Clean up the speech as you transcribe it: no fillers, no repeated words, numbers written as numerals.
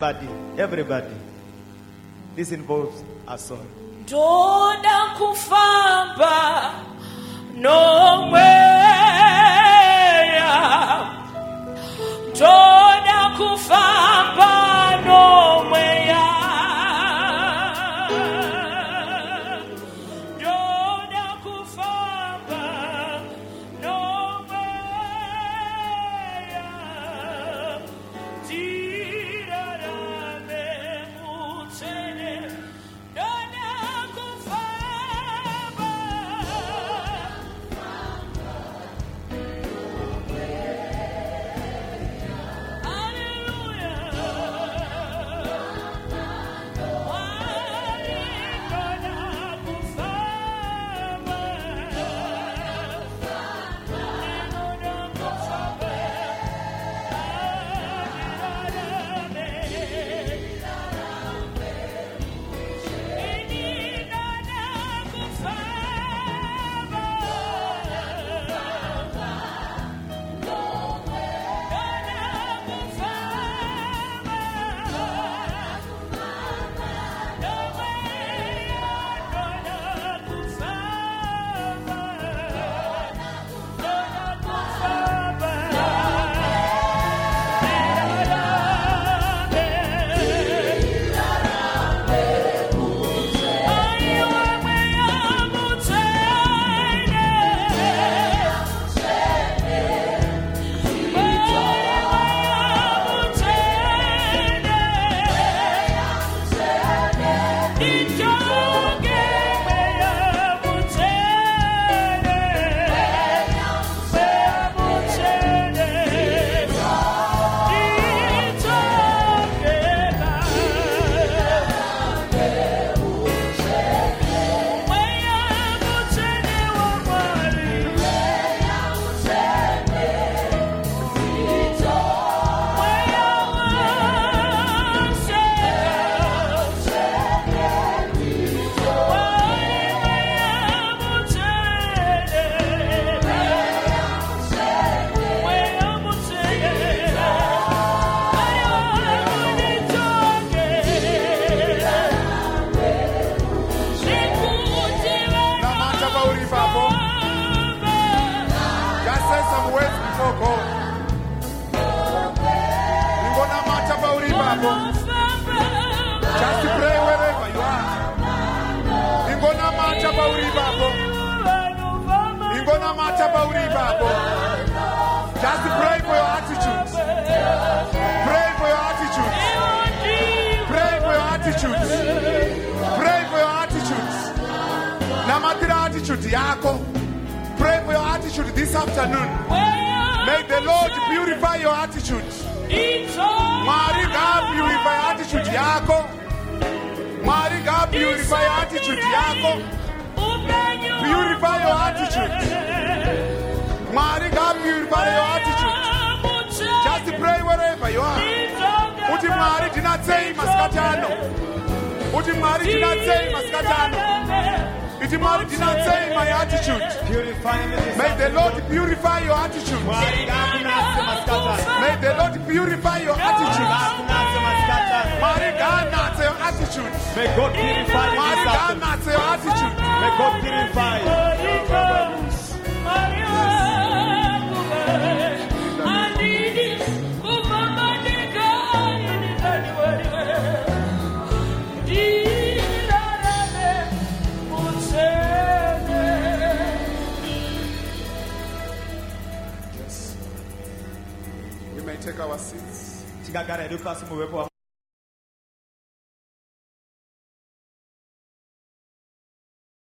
Everybody. This involves a song. Ndoda Kufamba, Nomweya. Ndoda Kufamba, Nomweya. Ndoda Kufamba, Nomweya. Just pray wherever you are. Ingona macha bauri babo. Ingona macha bauri babo. Just pray for your attitude. Pray for your attitude. Pray for your attitude. Pray for your attitude. Namatira attitude yako. Pray for your attitude this afternoon. May the Lord purify your attitude. Mariga purify attitude yako. Mariga purify attitude yako. Purify your attitude. Mariga purify your attitude. Just pray wherever you are. Uti Mari did not say maskatano. Uti Mari did not say maskatano. Uti Mari did not say my attitude. May the Lord purify your attitude. May the Lord purify your attitude. Marigana your attitude. May God purify your attitude. May God purify you. We may take our seats.